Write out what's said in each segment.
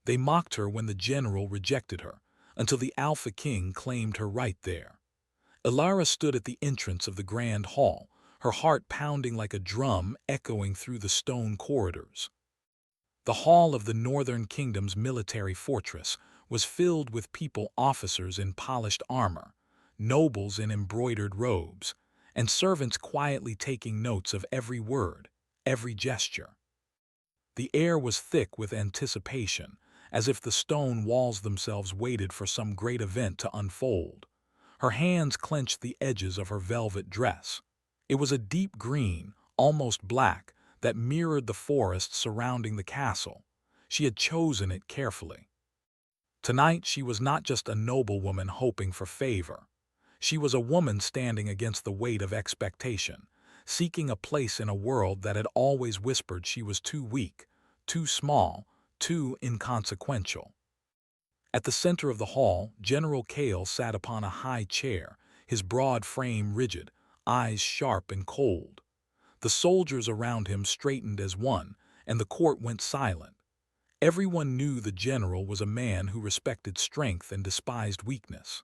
They mocked her when the general rejected her, until the Alpha King claimed her right there. Ilara stood at the entrance of the grand hall, her heart pounding like a drum echoing through the stone corridors. The hall of the Northern Kingdom's military fortress was filled with officers in polished armor, nobles in embroidered robes, and servants quietly taking notes of every word, every gesture. The air was thick with anticipation, as if the stone walls themselves waited for some great event to unfold. Her hands clenched the edges of her velvet dress. It was a deep green, almost black, that mirrored the forest surrounding the castle. She had chosen it carefully. Tonight she was not just a noblewoman hoping for favor. She was a woman standing against the weight of expectation, seeking a place in a world that had always whispered she was too weak, too small, too inconsequential. At the center of the hall, General Kale sat upon a high chair, his broad frame rigid, eyes sharp and cold. The soldiers around him straightened as one, and the court went silent. Everyone knew the general was a man who respected strength and despised weakness.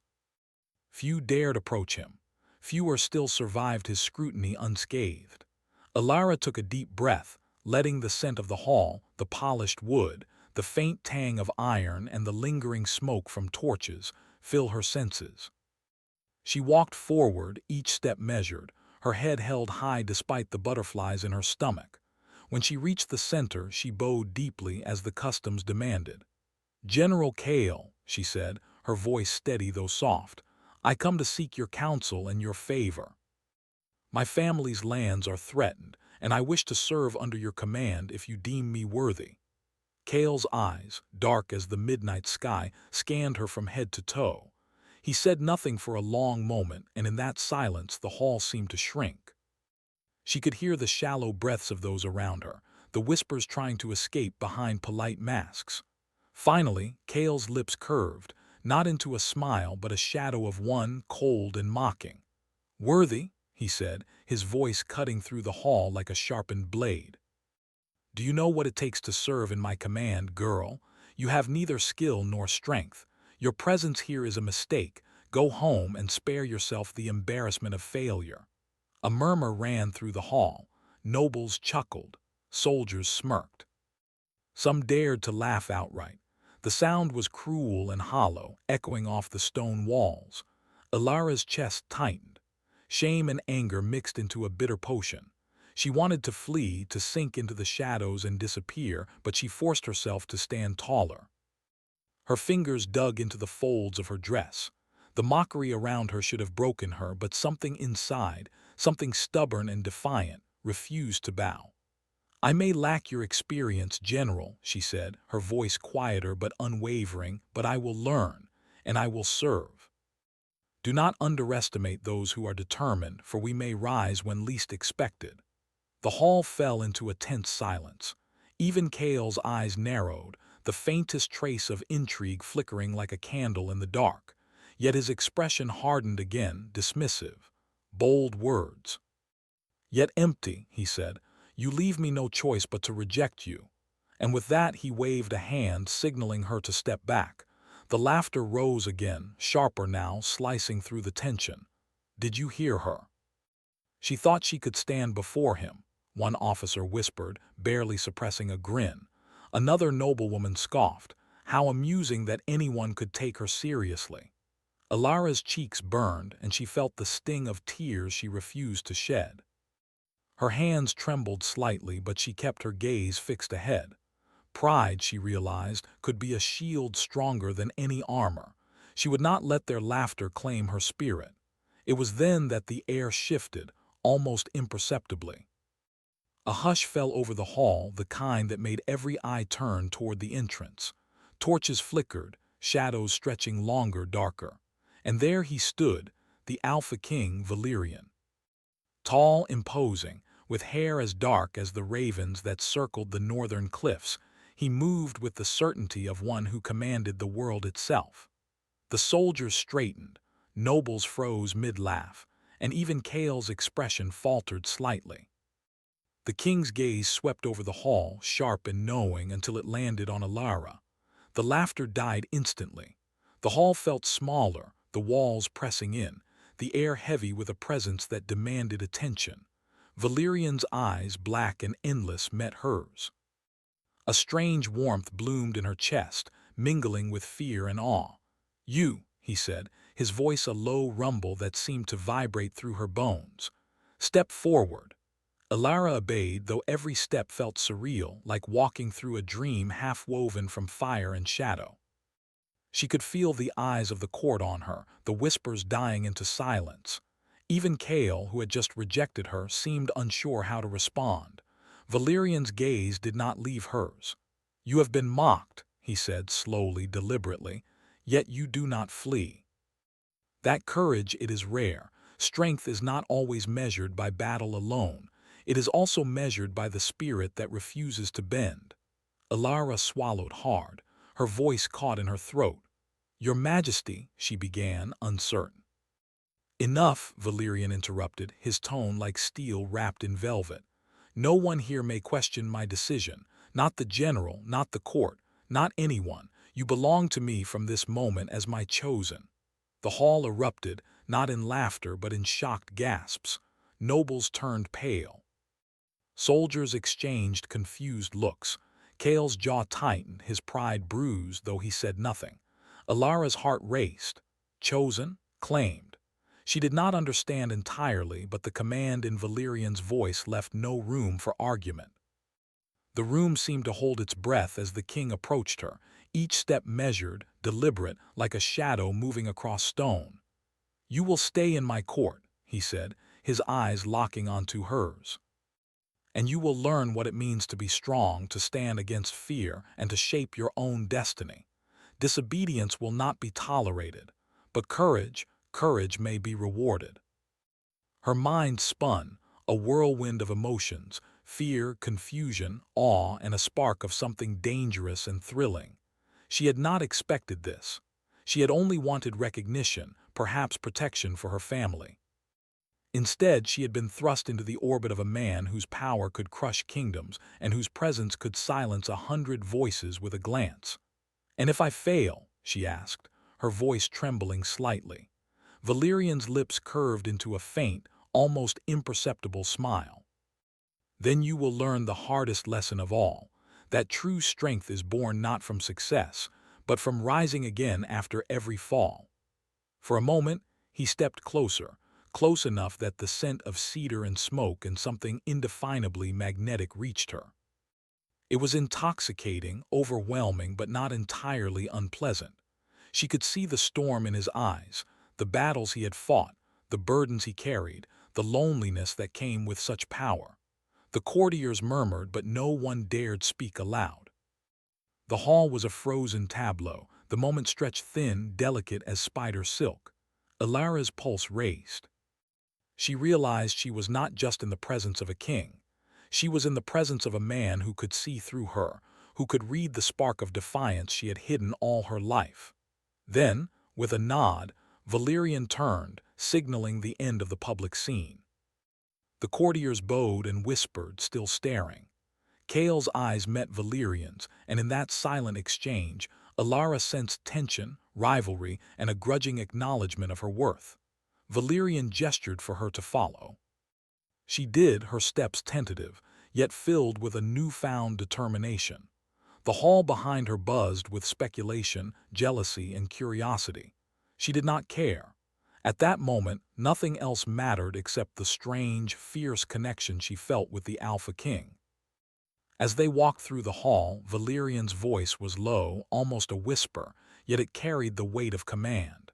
Few dared approach him. Fewer still survived his scrutiny unscathed. Ilara took a deep breath, letting the scent of the hall, the polished wood, the faint tang of iron and the lingering smoke from torches fill her senses. She walked forward, each step measured, her head held high despite the butterflies in her stomach. When she reached the center, she bowed deeply as the customs demanded. "General Kale," she said, her voice steady though soft, "I come to seek your counsel and your favor. My family's lands are threatened, and I wish to serve under your command if you deem me worthy." Kale's eyes, dark as the midnight sky, scanned her from head to toe. He said nothing for a long moment, and in that silence the hall seemed to shrink. She could hear the shallow breaths of those around her, the whispers trying to escape behind polite masks. Finally, Kale's lips curved, not into a smile but a shadow of one, cold and mocking. "Worthy," he said, his voice cutting through the hall like a sharpened blade. "Do you know what it takes to serve in my command, girl? You have neither skill nor strength. Your presence here is a mistake. Go home and spare yourself the embarrassment of failure." A murmur ran through the hall. Nobles chuckled. Soldiers smirked. Some dared to laugh outright. The sound was cruel and hollow, echoing off the stone walls. Ilara's chest tightened. Shame and anger mixed into a bitter potion. She wanted to flee, to sink into the shadows and disappear, but she forced herself to stand taller. Her fingers dug into the folds of her dress. The mockery around her should have broken her, but something inside, something stubborn and defiant, refused to bow. "I may lack your experience, General," she said, her voice quieter but unwavering, "but I will learn, and I will serve. Do not underestimate those who are determined, for we may rise when least expected." The hall fell into a tense silence. Even Kale's eyes narrowed, the faintest trace of intrigue flickering like a candle in the dark. Yet his expression hardened again, dismissive. Bold words. "Yet empty," he said. "You leave me no choice but to reject you." And with that he waved a hand, signaling her to step back. The laughter rose again, sharper now, slicing through the tension. "Did you hear her?" She thought she could stand before him, one officer whispered, barely suppressing a grin. Another noblewoman scoffed. How amusing that anyone could take her seriously. Ilara's cheeks burned, and she felt the sting of tears she refused to shed. Her hands trembled slightly, but she kept her gaze fixed ahead. Pride, she realized, could be a shield stronger than any armor. She would not let their laughter claim her spirit. It was then that the air shifted, almost imperceptibly. A hush fell over the hall, the kind that made every eye turn toward the entrance. Torches flickered, shadows stretching longer, darker. And there he stood, the Alpha King Valerian. Tall, imposing, with hair as dark as the ravens that circled the northern cliffs, he moved with the certainty of one who commanded the world itself. The soldiers straightened, nobles froze mid-laugh, and even Kale's expression faltered slightly. The king's gaze swept over the hall, sharp and knowing, until it landed on Ilara. The laughter died instantly. The hall felt smaller, the walls pressing in, the air heavy with a presence that demanded attention. Valerian's eyes, black and endless, met hers. A strange warmth bloomed in her chest, mingling with fear and awe. "You," he said, his voice a low rumble that seemed to vibrate through her bones. "Step forward." Alara obeyed, though every step felt surreal, like walking through a dream half-woven from fire and shadow. She could feel the eyes of the court on her, the whispers dying into silence. Even Kale, who had just rejected her, seemed unsure how to respond. Valerian's gaze did not leave hers. "You have been mocked," he said slowly, deliberately, "yet you do not flee. That courage, it is rare. Strength is not always measured by battle alone. It is also measured by the spirit that refuses to bend." Alara swallowed hard, her voice caught in her throat. "Your Majesty," she began, uncertain. "Enough," Valerian interrupted, his tone like steel wrapped in velvet. "No one here may question my decision. Not the general, not the court, not anyone. You belong to me from this moment as my chosen." The hall erupted, not in laughter but in shocked gasps. Nobles turned pale. Soldiers exchanged confused looks. Kale's jaw tightened, his pride bruised, though he said nothing. Alara's heart raced. Chosen? Claimed. She did not understand entirely, but the command in Valerian's voice left no room for argument. The room seemed to hold its breath as the king approached her, each step measured, deliberate, like a shadow moving across stone. "You will stay in my court," he said, his eyes locking onto hers. "And you will learn what it means to be strong, to stand against fear, and to shape your own destiny. Disobedience will not be tolerated, but courage may be rewarded." Her mind spun, a whirlwind of emotions, fear, confusion, awe, and a spark of something dangerous and thrilling. She had not expected this. She had only wanted recognition, perhaps protection for her family. Instead, she had been thrust into the orbit of a man whose power could crush kingdoms and whose presence could silence 100 voices with a glance. "And if I fail?" she asked, her voice trembling slightly. Valerian's lips curved into a faint, almost imperceptible smile. "Then you will learn the hardest lesson of all, that true strength is born not from success, but from rising again after every fall." For a moment, he stepped closer, close enough that the scent of cedar and smoke and something indefinably magnetic reached her. It was intoxicating, overwhelming, but not entirely unpleasant. She could see the storm in his eyes, the battles he had fought, the burdens he carried, the loneliness that came with such power. The courtiers murmured, but no one dared speak aloud. The hall was a frozen tableau, the moment stretched thin, delicate as spider silk. Alara's pulse raced. She realized she was not just in the presence of a king. She was in the presence of a man who could see through her, who could read the spark of defiance she had hidden all her life. Then, with a nod, Valerian turned, signaling the end of the public scene. The courtiers bowed and whispered, still staring. Kale's eyes met Valerian's, and in that silent exchange, Alara sensed tension, rivalry, and a grudging acknowledgement of her worth. Valerian gestured for her to follow. She did, her steps tentative, yet filled with a newfound determination. The hall behind her buzzed with speculation, jealousy, and curiosity. She did not care. At that moment, nothing else mattered except the strange, fierce connection she felt with the Alpha King. As they walked through the hall, Valerian's voice was low, almost a whisper, yet it carried the weight of command.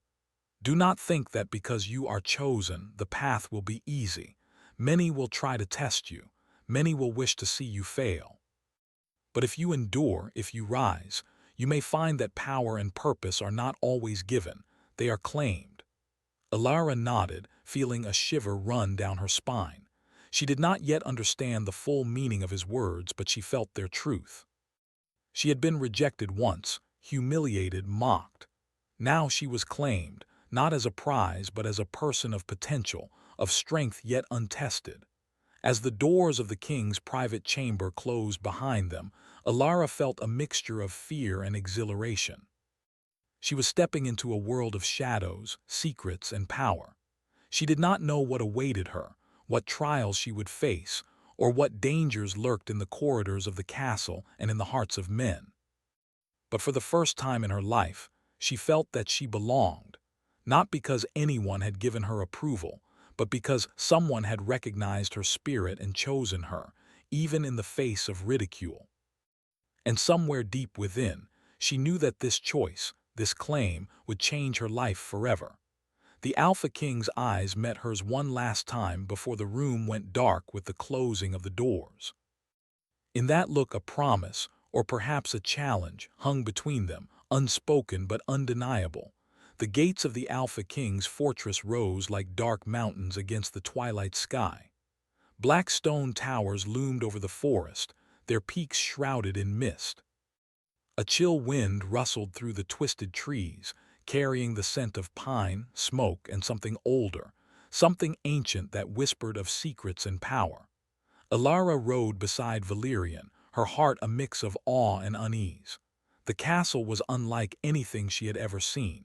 "Do not think that because you are chosen, the path will be easy. Many will try to test you. Many will wish to see you fail. But if you endure, if you rise, you may find that power and purpose are not always given, they are claimed." Alara nodded, feeling a shiver run down her spine. She did not yet understand the full meaning of his words, but she felt their truth. She had been rejected once, humiliated, mocked. Now she was claimed, not as a prize but as a person of potential, of strength yet untested. As the doors of the king's private chamber closed behind them, Alara felt a mixture of fear and exhilaration. She was stepping into a world of shadows, secrets, and power. She did not know what awaited her, what trials she would face, or what dangers lurked in the corridors of the castle and in the hearts of men. But for the first time in her life, she felt that she belonged, not because anyone had given her approval, but because someone had recognized her spirit and chosen her, even in the face of ridicule. And somewhere deep within, she knew that this choice, this claim, would change her life forever. The Alpha King's eyes met hers one last time before the room went dark with the closing of the doors. In that look, a promise, or perhaps a challenge, hung between them, unspoken but undeniable. The gates of the Alpha King's fortress rose like dark mountains against the twilight sky. Black stone towers loomed over the forest, their peaks shrouded in mist. A chill wind rustled through the twisted trees, carrying the scent of pine, smoke, and something older, something ancient that whispered of secrets and power. Alara rode beside Valerian, her heart a mix of awe and unease. The castle was unlike anything she had ever seen.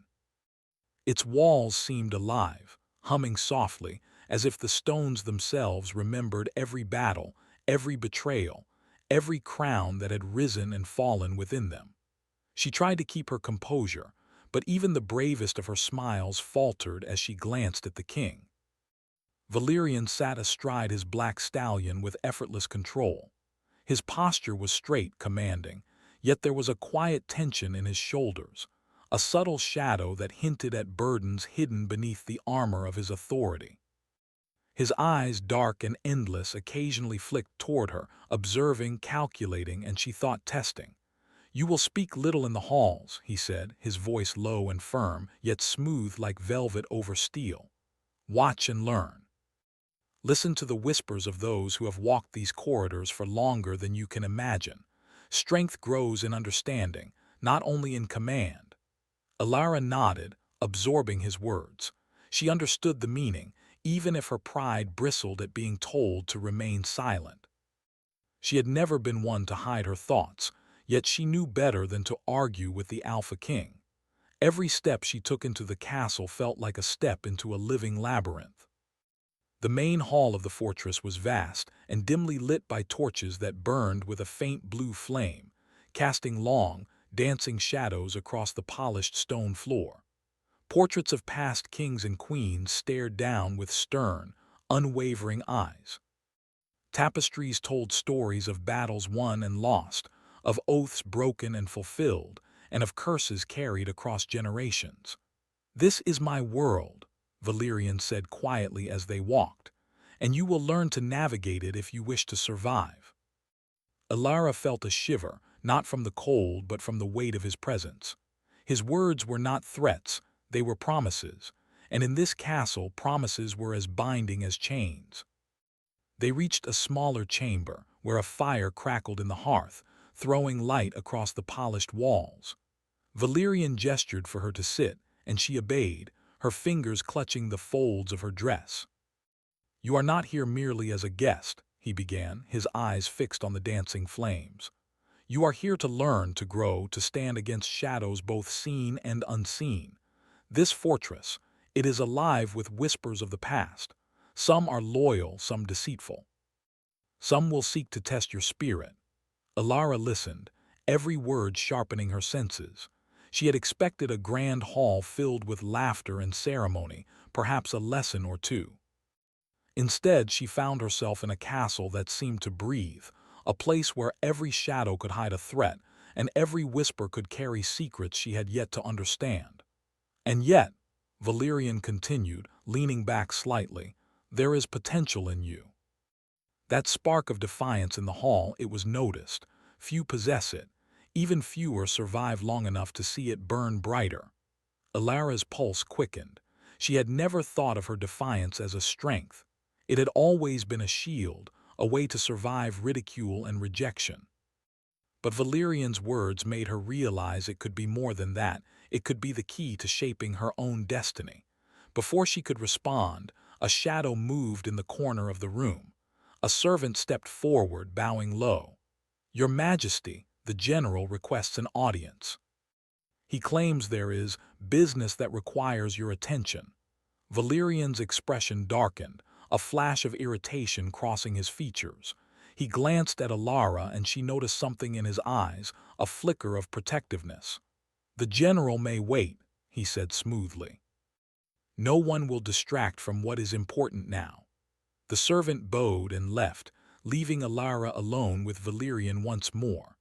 Its walls seemed alive, humming softly, as if the stones themselves remembered every battle, every betrayal, every crown that had risen and fallen within them. She tried to keep her composure, but even the bravest of her smiles faltered as she glanced at the king. Valerian sat astride his black stallion with effortless control. His posture was straight, commanding, yet there was a quiet tension in his shoulders, a subtle shadow that hinted at burdens hidden beneath the armor of his authority. His eyes, dark and endless, occasionally flicked toward her, observing, calculating, and she thought testing. "You will speak little in the halls," he said, his voice low and firm, yet smooth like velvet over steel. "Watch and learn. Listen to the whispers of those who have walked these corridors for longer than you can imagine. Strength grows in understanding, not only in command." Alara nodded, absorbing his words. She understood the meaning, even if her pride bristled at being told to remain silent. She had never been one to hide her thoughts, yet she knew better than to argue with the Alpha King. Every step she took into the castle felt like a step into a living labyrinth. The main hall of the fortress was vast and dimly lit by torches that burned with a faint blue flame, casting long, dancing shadows across the polished stone floor. Portraits of past kings and queens stared down with stern, unwavering eyes. Tapestries told stories of battles won and lost, of oaths broken and fulfilled, and of curses carried across generations. "This is my world," Valerian said quietly as they walked, "and you will learn to navigate it if you wish to survive." Alara felt a shiver, not from the cold but from the weight of his presence. His words were not threats, they were promises, and in this castle promises were as binding as chains. They reached a smaller chamber, where a fire crackled in the hearth, throwing light across the polished walls. Valerian gestured for her to sit, and she obeyed, her fingers clutching the folds of her dress. "You are not here merely as a guest," he began, his eyes fixed on the dancing flames. "You are here to learn, to grow, to stand against shadows both seen and unseen. This fortress, it is alive with whispers of the past. Some are loyal, some deceitful. Some will seek to test your spirit." Alara listened, every word sharpening her senses. She had expected a grand hall filled with laughter and ceremony, perhaps a lesson or two. Instead, she found herself in a castle that seemed to breathe, a place where every shadow could hide a threat, and every whisper could carry secrets she had yet to understand. "And yet," Valerian continued, leaning back slightly, "there is potential in you." That spark of defiance in the hall, it was noticed. Few possess it. Even fewer survive long enough to see it burn brighter. Alara's pulse quickened. She had never thought of her defiance as a strength. It had always been a shield, a way to survive ridicule and rejection. But Valerian's words made her realize it could be more than that. It could be the key to shaping her own destiny. Before she could respond, a shadow moved in the corner of the room. A servant stepped forward, bowing low. "Your Majesty," the general requests an audience. He claims there is business that requires your attention. Valerian's expression darkened, a flash of irritation crossing his features. He glanced at Alara and she noticed something in his eyes, a flicker of protectiveness. "The general may wait," he said smoothly. "No one will distract from what is important now." The servant bowed and left, leaving Alara alone with Valerian once more.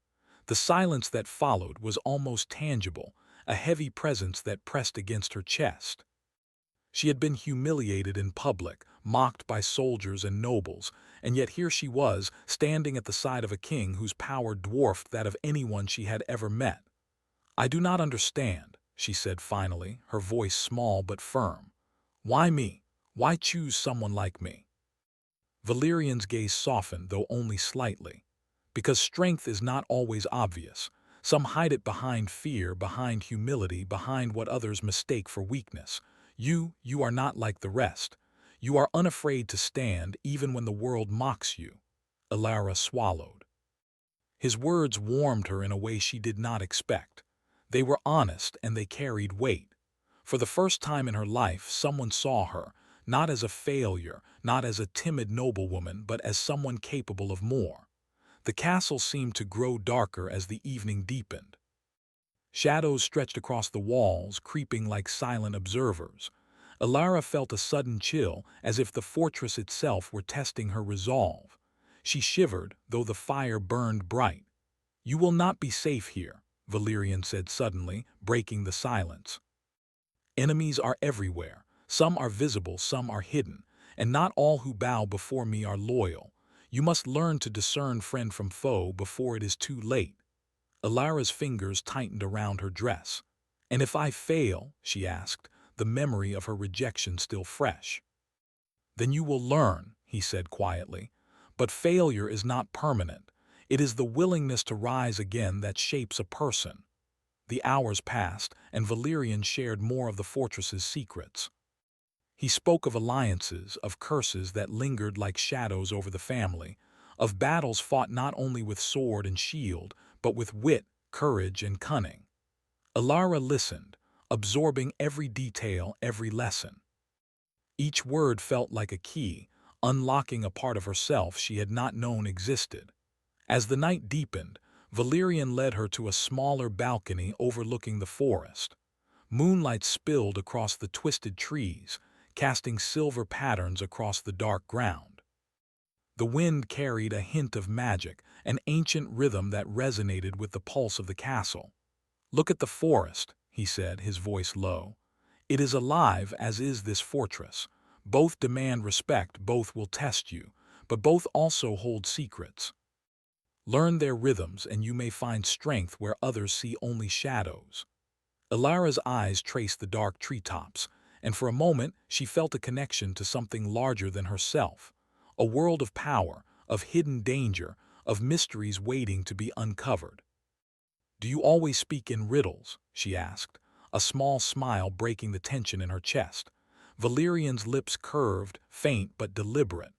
The silence that followed was almost tangible, a heavy presence that pressed against her chest. She had been humiliated in public, mocked by soldiers and nobles, and yet here she was, standing at the side of a king whose power dwarfed that of anyone she had ever met. "I do not understand," she said finally, her voice small but firm. "Why me? Why choose someone like me?" Valerian's gaze softened, though only slightly. "Because strength is not always obvious. Some hide it behind fear, behind humility, behind what others mistake for weakness. You are not like the rest. You are unafraid to stand even when the world mocks you." Alara swallowed. His words warmed her in a way she did not expect. They were honest and they carried weight. For the first time in her life, someone saw her, not as a failure, not as a timid noblewoman, but as someone capable of more. The castle seemed to grow darker as the evening deepened. Shadows stretched across the walls, creeping like silent observers. Alara felt a sudden chill, as if the fortress itself were testing her resolve. She shivered, though the fire burned bright. "You will not be safe here," Valerian said suddenly, breaking the silence. "Enemies are everywhere. Some are visible, some are hidden, and not all who bow before me are loyal. You must learn to discern friend from foe before it is too late." Alara's fingers tightened around her dress. "And if I fail?" she asked, the memory of her rejection still fresh. "Then you will learn," he said quietly. "But failure is not permanent. It is the willingness to rise again that shapes a person." The hours passed, and Valerian shared more of the fortress's secrets. He spoke of alliances, of curses that lingered like shadows over the family, of battles fought not only with sword and shield, but with wit, courage, and cunning. Alara listened, absorbing every detail, every lesson. Each word felt like a key, unlocking a part of herself she had not known existed. As the night deepened, Valerian led her to a smaller balcony overlooking the forest. Moonlight spilled across the twisted trees, casting silver patterns across the dark ground. The wind carried a hint of magic, an ancient rhythm that resonated with the pulse of the castle. "Look at the forest," he said, his voice low. "It is alive, as is this fortress. Both demand respect, both will test you, but both also hold secrets. Learn their rhythms, and you may find strength where others see only shadows." Alara's eyes traced the dark treetops, and for a moment she felt a connection to something larger than herself, a world of power, of hidden danger, of mysteries waiting to be uncovered. "Do you always speak in riddles?" she asked, a small smile breaking the tension in her chest. Valerian's lips curved, faint but deliberate.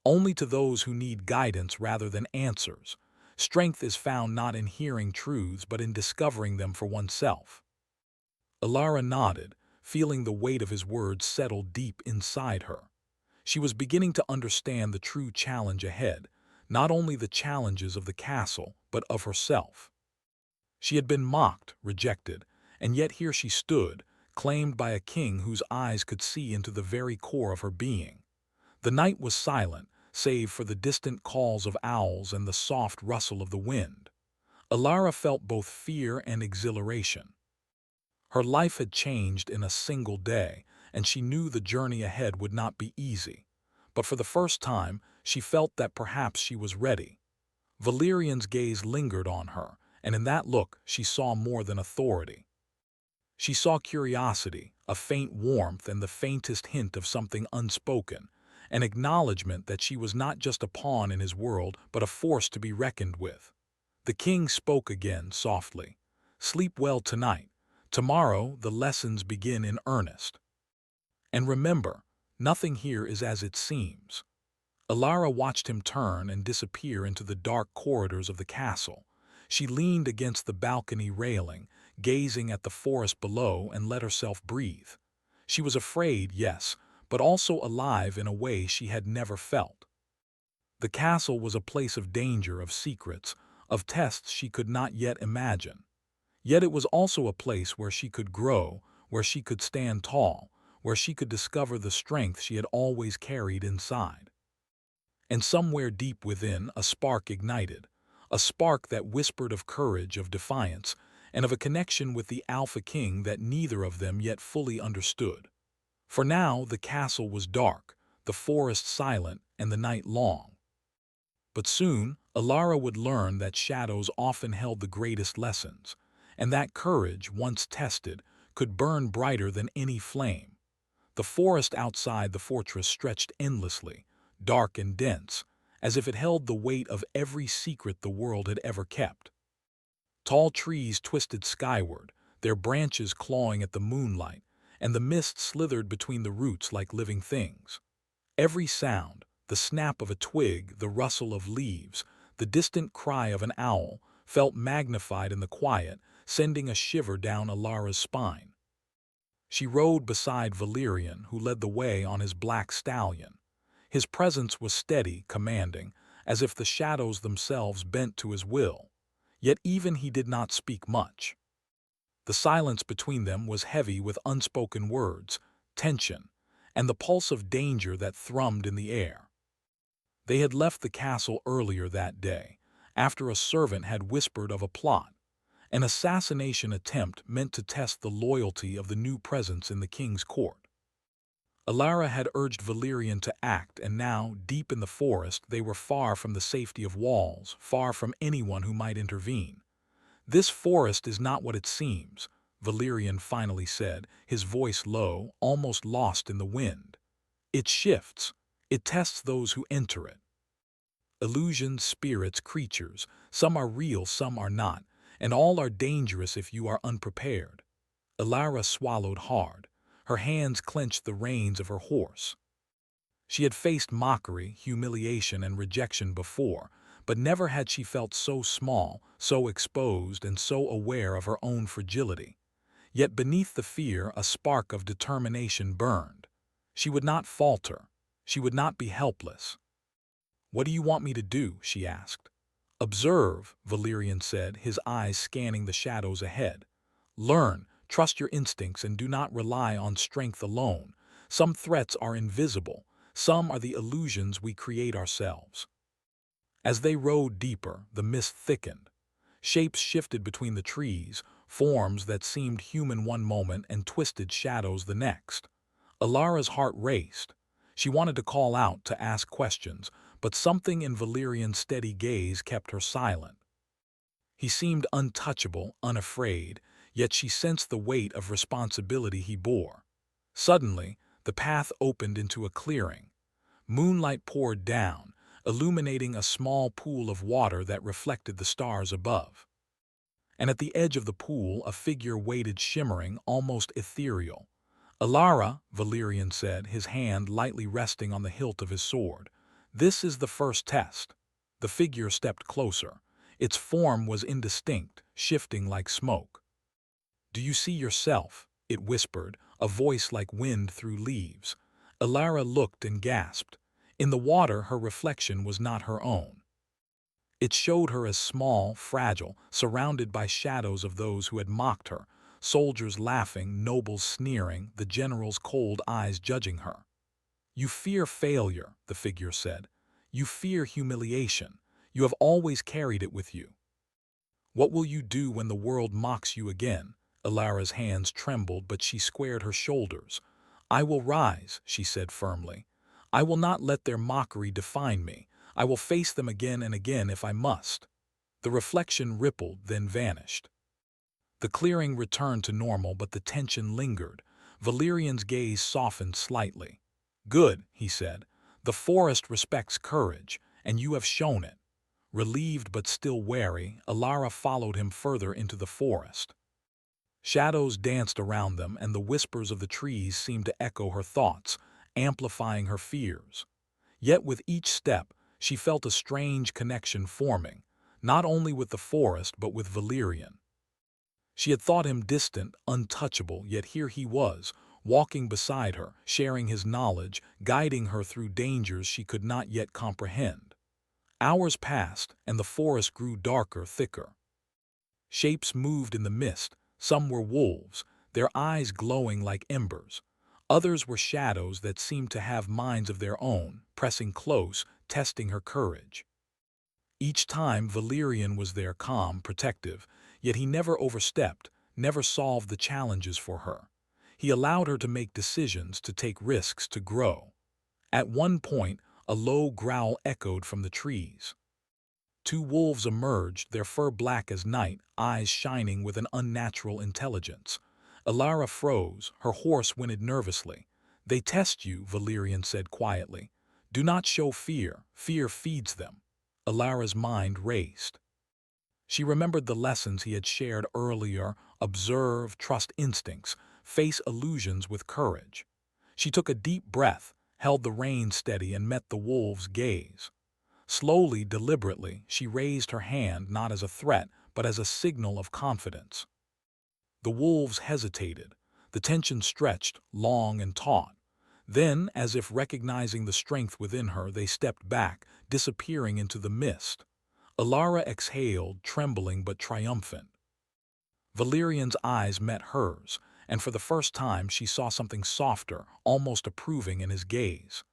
"Only to those who need guidance rather than answers. Strength is found not in hearing truths but in discovering them for oneself." Alara nodded, feeling the weight of his words settle deep inside her. She was beginning to understand the true challenge ahead, not only the challenges of the castle, but of herself. She had been mocked, rejected, and yet here she stood, claimed by a king whose eyes could see into the very core of her being. The night was silent, save for the distant calls of owls and the soft rustle of the wind. Alara felt both fear and exhilaration. Her life had changed in a single day, and she knew the journey ahead would not be easy. But for the first time, she felt that perhaps she was ready. Valerian's gaze lingered on her, and in that look she saw more than authority. She saw curiosity, a faint warmth, and the faintest hint of something unspoken, an acknowledgement that she was not just a pawn in his world, but a force to be reckoned with. The king spoke again softly. "Sleep well tonight. Tomorrow the lessons begin in earnest. And remember, nothing here is as it seems." Alara watched him turn and disappear into the dark corridors of the castle. She leaned against the balcony railing, gazing at the forest below, and let herself breathe. She was afraid, yes, but also alive in a way she had never felt. The castle was a place of danger, of secrets, of tests she could not yet imagine. Yet it was also a place where she could grow, where she could stand tall, where she could discover the strength she had always carried inside. And somewhere deep within, a spark ignited, a spark that whispered of courage, of defiance, and of a connection with the Alpha King that neither of them yet fully understood. For now the castle was dark, the forest silent, and the night long. But soon, Alara would learn that shadows often held the greatest lessons, and that courage, once tested, could burn brighter than any flame. The forest outside the fortress stretched endlessly, dark and dense, as if it held the weight of every secret the world had ever kept. Tall trees twisted skyward, their branches clawing at the moonlight, and the mist slithered between the roots like living things. Every sound, the snap of a twig, the rustle of leaves, the distant cry of an owl, felt magnified in the quiet, sending a shiver down Alara's spine. She rode beside Valerian, who led the way on his black stallion. His presence was steady, commanding, as if the shadows themselves bent to his will. Yet even he did not speak much. The silence between them was heavy with unspoken words, tension, and the pulse of danger that thrummed in the air. They had left the castle earlier that day, after a servant had whispered of a plot, an assassination attempt meant to test the loyalty of the new presence in the king's court. Alara had urged Valerian to act, and now, deep in the forest, they were far from the safety of walls, far from anyone who might intervene. "This forest is not what it seems," Valerian finally said, his voice low, almost lost in the wind. "It shifts. It tests those who enter it. Illusions, spirits, creatures, some are real, some are not, and all are dangerous if you are unprepared." Alara swallowed hard. Her hands clenched the reins of her horse. She had faced mockery, humiliation, and rejection before, but never had she felt so small, so exposed, and so aware of her own fragility. Yet beneath the fear, a spark of determination burned. She would not falter. She would not be helpless. "What do you want me to do?" she asked. "Observe," Valerian said, his eyes scanning the shadows ahead. "Learn, trust your instincts, and do not rely on strength alone. Some threats are invisible. Some are the illusions we create ourselves." As they rode deeper, the mist thickened. Shapes shifted between the trees, forms that seemed human one moment and twisted shadows the next. Alara's heart raced. She wanted to call out, to ask questions, but something in Valerian's steady gaze kept her silent. He seemed untouchable, unafraid, yet she sensed the weight of responsibility he bore. Suddenly, the path opened into a clearing. Moonlight poured down, illuminating a small pool of water that reflected the stars above. And at the edge of the pool, a figure waited, shimmering, almost ethereal. "Alara," Valerian said, his hand lightly resting on the hilt of his sword. "This is the first test." The figure stepped closer. Its form was indistinct, shifting like smoke. "Do you see yourself?" it whispered, a voice like wind through leaves. Alara looked and gasped. In the water, her reflection was not her own. It showed her as small, fragile, surrounded by shadows of those who had mocked her, soldiers laughing, nobles sneering, the general's cold eyes judging her. "You fear failure," the figure said. "You fear humiliation. You have always carried it with you. What will you do when the world mocks you again?" Alara's hands trembled, but she squared her shoulders. "I will rise," she said firmly. "I will not let their mockery define me. I will face them again and again if I must." The reflection rippled, then vanished. The clearing returned to normal, but the tension lingered. Valerian's gaze softened slightly. "Good," he said. "The forest respects courage, and you have shown it." Relieved but still wary, Alara followed him further into the forest. Shadows danced around them, and the whispers of the trees seemed to echo her thoughts, amplifying her fears. Yet with each step, she felt a strange connection forming, not only with the forest but with Valerian. She had thought him distant, untouchable, yet here he was, walking beside her, sharing his knowledge, guiding her through dangers she could not yet comprehend. Hours passed, and the forest grew darker, thicker. Shapes moved in the mist. Some were wolves, their eyes glowing like embers. Others were shadows that seemed to have minds of their own, pressing close, testing her courage. Each time Valerian was there, calm, protective, yet he never overstepped, never solved the challenges for her. He allowed her to make decisions, to take risks, to grow. At one point, a low growl echoed from the trees. Two wolves emerged, their fur black as night, eyes shining with an unnatural intelligence. Alara froze, her horse whinnied nervously. "They test you," Valerian said quietly. "Do not show fear. Fear feeds them." Alara's mind raced. She remembered the lessons he had shared earlier: observe, trust instincts, face illusions with courage. She took a deep breath, held the reins steady, and met the wolf's gaze. Slowly, deliberately, she raised her hand not as a threat, but as a signal of confidence. The wolves hesitated. The tension stretched, long and taut. Then, as if recognizing the strength within her, they stepped back, disappearing into the mist. Alara exhaled, trembling but triumphant. Valerian's eyes met hers, and for the first time she saw something softer, almost approving in his gaze.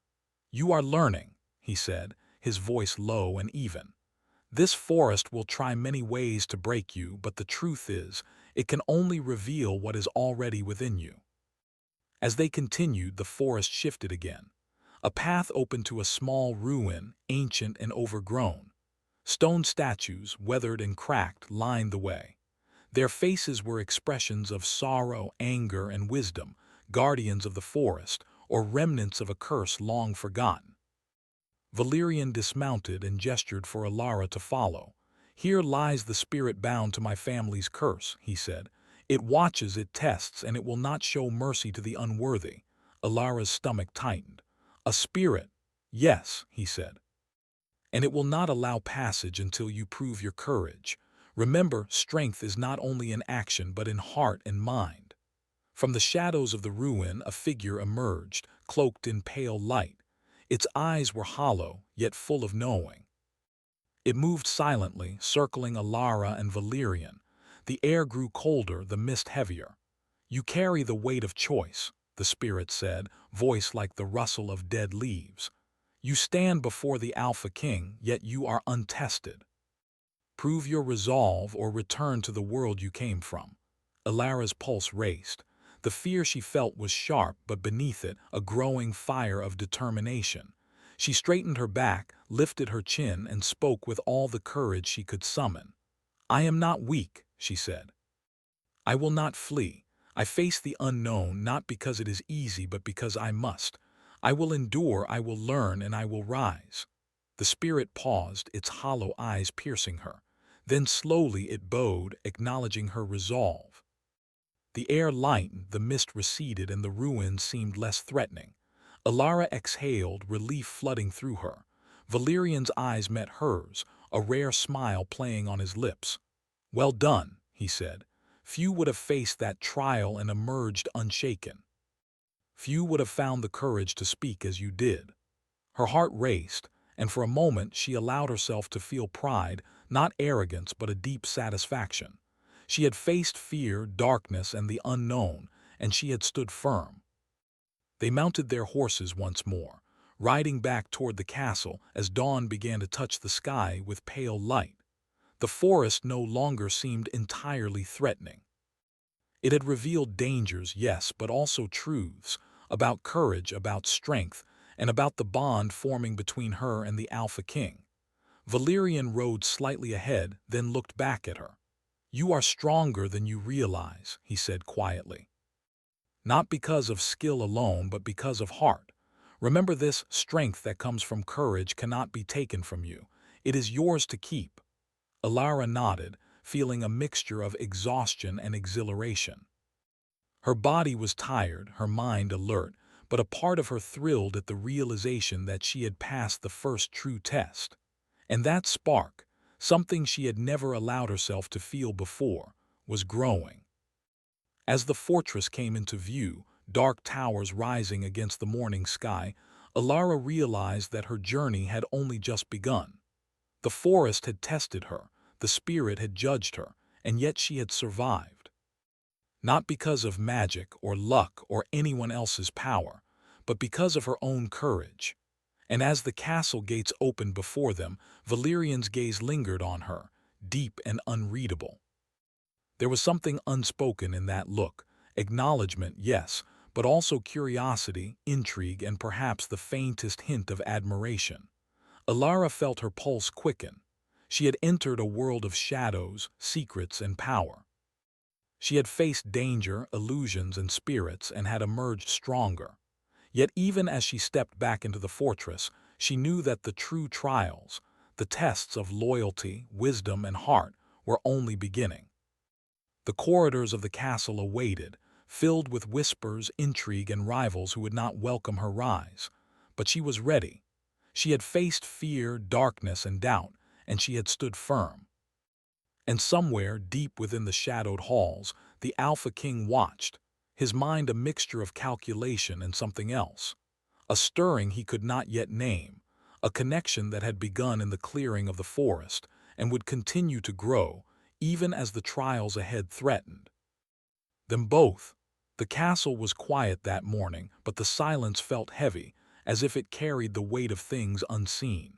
"You are learning," he said, his voice low and even. "This forest will try many ways to break you, but the truth is, it can only reveal what is already within you." As they continued, the forest shifted again. A path opened to a small ruin, ancient and overgrown. Stone statues, weathered and cracked, lined the way. Their faces were expressions of sorrow, anger, and wisdom, guardians of the forest, or remnants of a curse long forgotten. Valerian dismounted and gestured for Alara to follow. "Here lies the spirit bound to my family's curse," he said. "It watches, it tests, and it will not show mercy to the unworthy." Alara's stomach tightened. "A spirit?" "Yes," he said. "And it will not allow passage until you prove your courage. Remember, strength is not only in action but in heart and mind." From the shadows of the ruin, a figure emerged, cloaked in pale light. Its eyes were hollow, yet full of knowing. It moved silently, circling Alara and Valerian. The air grew colder, the mist heavier. "You carry the weight of choice," the spirit said, voice like the rustle of dead leaves. "You stand before the Alpha King, yet you are untested. Prove your resolve or return to the world you came from." Alara's pulse raced. The fear she felt was sharp, but beneath it, a growing fire of determination. She straightened her back, lifted her chin, and spoke with all the courage she could summon. "I am not weak," she said. "I will not flee. I face the unknown, not because it is easy, but because I must. I will endure, I will learn, and I will rise." The spirit paused, its hollow eyes piercing her. Then slowly it bowed, acknowledging her resolve. The air lightened, the mist receded, and the ruins seemed less threatening. Alara exhaled, relief flooding through her. Valerian's eyes met hers, a rare smile playing on his lips. "Well done," he said. "Few would have faced that trial and emerged unshaken. Few would have found the courage to speak as you did." Her heart raced, and for a moment she allowed herself to feel pride, not arrogance but a deep satisfaction. She had faced fear, darkness, and the unknown, and she had stood firm. They mounted their horses once more, riding back toward the castle as dawn began to touch the sky with pale light. The forest no longer seemed entirely threatening. It had revealed dangers, yes, but also truths, about courage, about strength, and about the bond forming between her and the Alpha King. Valerian rode slightly ahead, then looked back at her. "You are stronger than you realize," he said quietly. "Not because of skill alone, but because of heart. Remember this: strength that comes from courage cannot be taken from you. It is yours to keep." Alara nodded, feeling a mixture of exhaustion and exhilaration. Her body was tired, her mind alert, but a part of her thrilled at the realization that she had passed the first true test. And that spark, something she had never allowed herself to feel before, was growing. As the fortress came into view, dark towers rising against the morning sky, Alara realized that her journey had only just begun. The forest had tested her, the spirit had judged her, and yet she had survived. Not because of magic or luck or anyone else's power, but because of her own courage. And as the castle gates opened before them, Valerian's gaze lingered on her, deep and unreadable. There was something unspoken in that look, acknowledgement, yes, but also curiosity, intrigue, and perhaps the faintest hint of admiration. Alara felt her pulse quicken. She had entered a world of shadows, secrets, and power. She had faced danger, illusions, and spirits and had emerged stronger. Yet even as she stepped back into the fortress, she knew that the true trials, the tests of loyalty, wisdom, and heart, were only beginning. The corridors of the castle awaited, filled with whispers, intrigue, and rivals who would not welcome her rise. But she was ready. She had faced fear, darkness, and doubt, and she had stood firm. And somewhere, deep within the shadowed halls, the Alpha King watched, his mind a mixture of calculation and something else. A stirring he could not yet name, a connection that had begun in the clearing of the forest and would continue to grow, even as the trials ahead threatened. Them both. The castle was quiet that morning, but the silence felt heavy, as if it carried the weight of things unseen.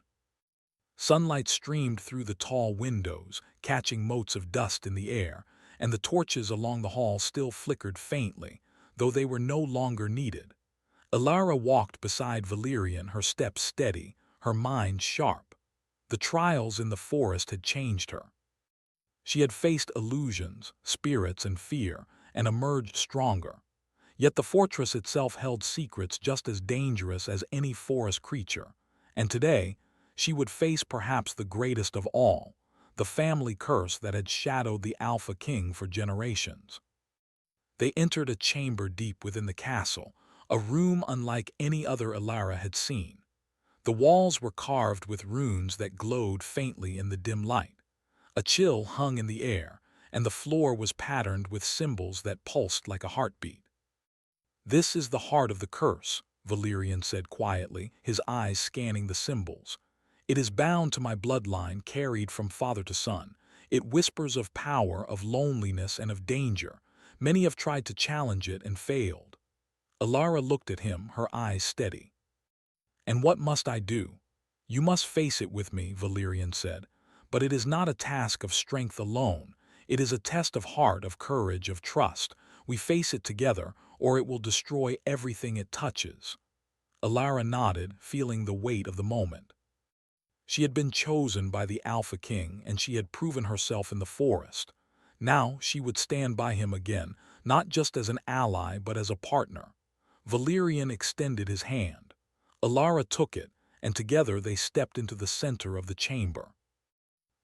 Sunlight streamed through the tall windows, catching motes of dust in the air, and the torches along the hall still flickered faintly, though they were no longer needed. Alara walked beside Valerian, her steps steady, her mind sharp. The trials in the forest had changed her. She had faced illusions, spirits, and fear, and emerged stronger. Yet the fortress itself held secrets just as dangerous as any forest creature, and today she would face perhaps the greatest of all, the family curse that had shadowed the Alpha King for generations. They entered a chamber deep within the castle, a room unlike any other Alara had seen. The walls were carved with runes that glowed faintly in the dim light. A chill hung in the air, and the floor was patterned with symbols that pulsed like a heartbeat. "This is the heart of the curse," Valerian said quietly, his eyes scanning the symbols. "It is bound to my bloodline, carried from father to son. It whispers of power, of loneliness, and of danger. Many have tried to challenge it and failed." Alara looked at him, her eyes steady. "And what must I do?" "You must face it with me," Valerian said. "But it is not a task of strength alone. It is a test of heart, of courage, of trust. We face it together, or it will destroy everything it touches." Alara nodded, feeling the weight of the moment. She had been chosen by the Alpha King, and she had proven herself in the forest. Now she would stand by him again, not just as an ally, but as a partner. Valerian extended his hand. Alara took it, and together they stepped into the center of the chamber.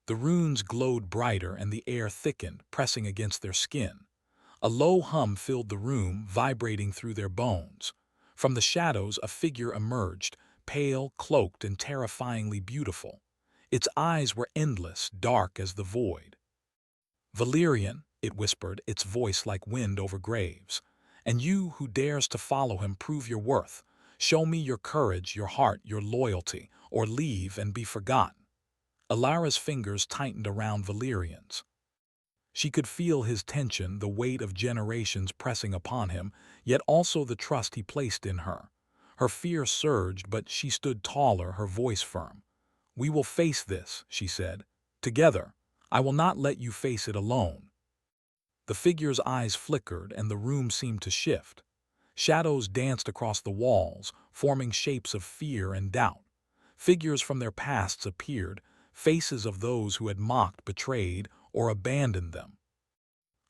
The runes glowed brighter and the air thickened, pressing against their skin. A low hum filled the room, vibrating through their bones. From the shadows a figure emerged, pale, cloaked, and terrifyingly beautiful. Its eyes were endless, dark as the void. "Valerian," it whispered, its voice like wind over graves. "And you who dares to follow him, prove your worth. Show me your courage, your heart, your loyalty, or leave and be forgotten." Alara's fingers tightened around Valerian's. She could feel his tension, the weight of generations pressing upon him, yet also the trust he placed in her. Her fear surged, but she stood taller, her voice firm. "We will face this," she said. "Together. I will not let you face it alone." The figure's eyes flickered, and the room seemed to shift. Shadows danced across the walls, forming shapes of fear and doubt. Figures from their pasts appeared, faces of those who had mocked, betrayed, or abandoned them.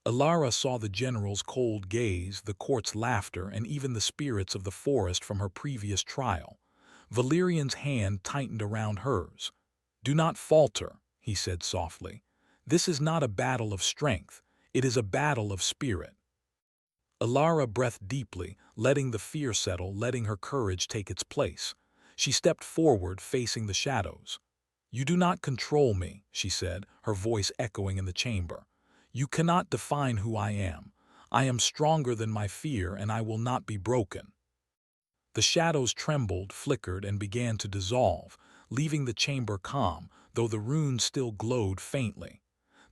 Alara saw the general's cold gaze, the court's laughter, and even the spirits of the forest from her previous trial. Valerian's hand tightened around hers. "Do not falter," he said softly. "This is not a battle of strength. It is a battle of spirit." Alara breathed deeply, letting the fear settle, letting her courage take its place. She stepped forward, facing the shadows. "You do not control me," she said, her voice echoing in the chamber. "You cannot define who I am. I am stronger than my fear, and I will not be broken." The shadows trembled, flickered, and began to dissolve, leaving the chamber calm, though the runes still glowed faintly.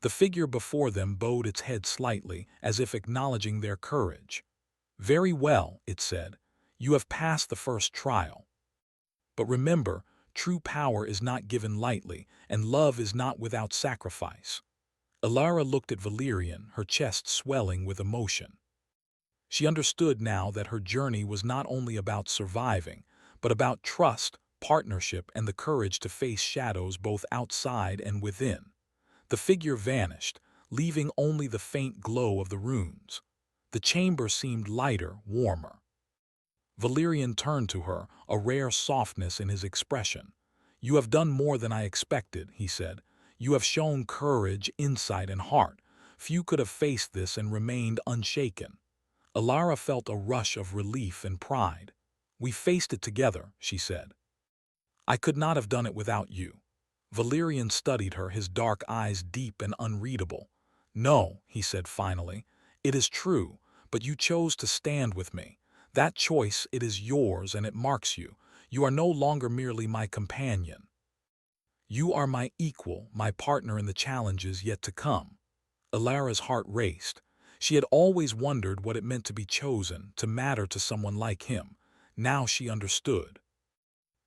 The figure before them bowed its head slightly, as if acknowledging their courage. "Very well," it said. "You have passed the first trial. But remember, true power is not given lightly, and love is not without sacrifice." Alara looked at Valerian, her chest swelling with emotion. She understood now that her journey was not only about surviving, but about trust, partnership, and the courage to face shadows both outside and within. The figure vanished, leaving only the faint glow of the runes. The chamber seemed lighter, warmer. Valerian turned to her, a rare softness in his expression. "You have done more than I expected," he said. "You have shown courage, insight, and heart. Few could have faced this and remained unshaken." Alara felt a rush of relief and pride. "We faced it together," she said. "I could not have done it without you." Valerian studied her, his dark eyes deep and unreadable. "No," he said finally, "it is true, but you chose to stand with me. That choice, it is yours, and it marks you. You are no longer merely my companion. You are my equal, my partner in the challenges yet to come." Alara's heart raced. She had always wondered what it meant to be chosen, to matter to someone like him. Now she understood.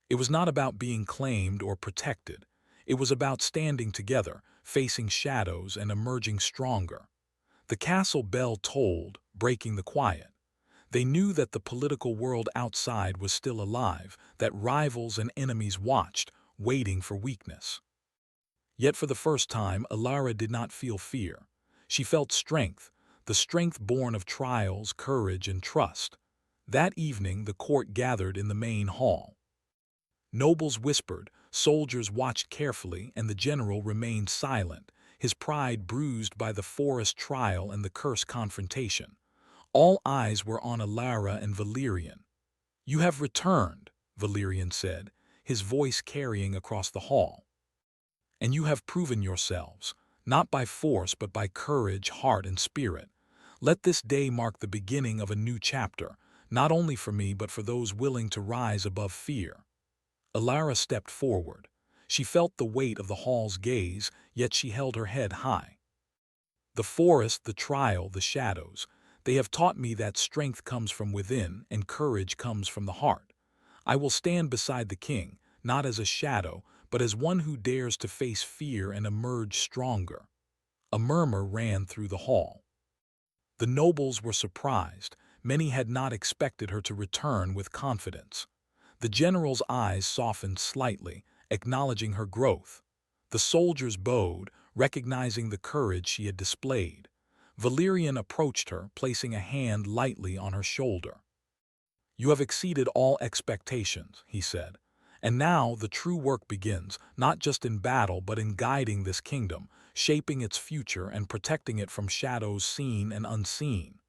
It was not about being claimed or protected. It was about standing together, facing shadows, and emerging stronger. The castle bell tolled, breaking the quiet. They knew that the political world outside was still alive, that rivals and enemies watched, waiting for weakness. Yet for the first time, Alara did not feel fear. She felt strength, the strength born of trials, courage, and trust. That evening, the court gathered in the main hall. Nobles whispered, soldiers watched carefully, and the general remained silent, his pride bruised by the forest trial and the curse confrontation. All eyes were on Alara and Valerian. "You have returned," Valerian said, his voice carrying across the hall. "And you have proven yourselves, not by force but by courage, heart, and spirit. Let this day mark the beginning of a new chapter, not only for me but for those willing to rise above fear." Alara stepped forward. She felt the weight of the hall's gaze, yet she held her head high. "The forest, the trial, the shadows, they have taught me that strength comes from within and courage comes from the heart. I will stand beside the king, not as a shadow, but as one who dares to face fear and emerge stronger." A murmur ran through the hall. The nobles were surprised. Many had not expected her to return with confidence. The general's eyes softened slightly, acknowledging her growth. The soldiers bowed, recognizing the courage she had displayed. Valerian approached her, placing a hand lightly on her shoulder. "You have exceeded all expectations," he said. "And now the true work begins, not just in battle but in guiding this kingdom, shaping its future and protecting it from shadows seen and unseen."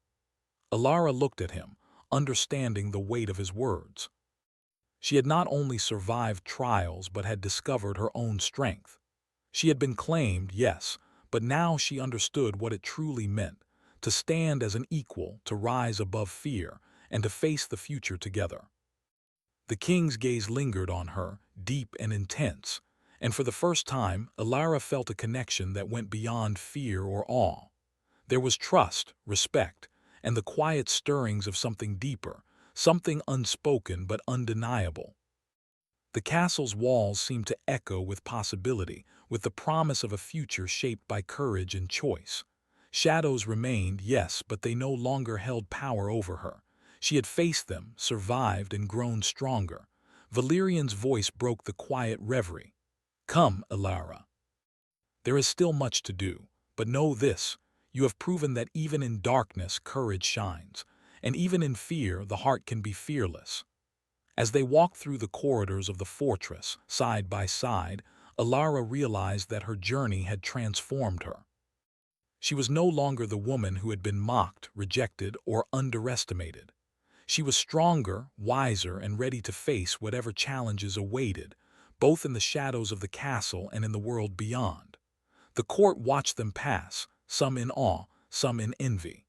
Alara looked at him, understanding the weight of his words. She had not only survived trials but had discovered her own strength. She had been claimed, yes, but now she understood what it truly meant, to stand as an equal, to rise above fear, and to face the future together. The king's gaze lingered on her, deep and intense, and for the first time, Alara felt a connection that went beyond fear or awe. There was trust, respect, and the quiet stirrings of something deeper, something unspoken but undeniable. The castle's walls seemed to echo with possibility, with the promise of a future shaped by courage and choice. Shadows remained, yes, but they no longer held power over her. She had faced them, survived, and grown stronger. Valerian's voice broke the quiet reverie. "Come, Alara. There is still much to do, but know this, you have proven that even in darkness courage shines, and even in fear the heart can be fearless." As they walked through the corridors of the fortress, side by side, Alara realized that her journey had transformed her. She was no longer the woman who had been mocked, rejected, or underestimated. She was stronger, wiser, and ready to face whatever challenges awaited, both in the shadows of the castle and in the world beyond. The court watched them pass, some in awe, some in envy.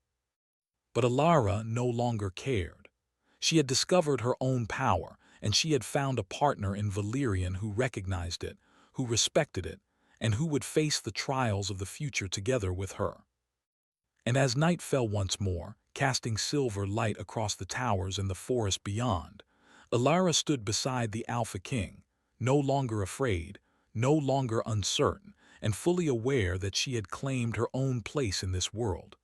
But Alara no longer cared. She had discovered her own power, and she had found a partner in Valerian who recognized it, who respected it, and who would face the trials of the future together with her. And as night fell once more, casting silver light across the towers and the forest beyond, Alara stood beside the Alpha King, no longer afraid, no longer uncertain, and fully aware that she had claimed her own place in this world,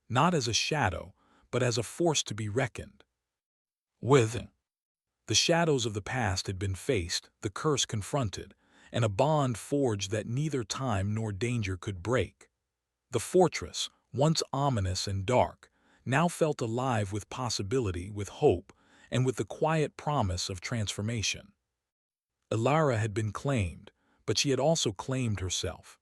not as a shadow, but as a force to be reckoned with. The shadows of the past had been faced, the curse confronted, and a bond forged that neither time nor danger could break. The fortress, once ominous and dark, now felt alive with possibility, with hope, and with the quiet promise of transformation. Alara had been claimed, but she had also claimed herself.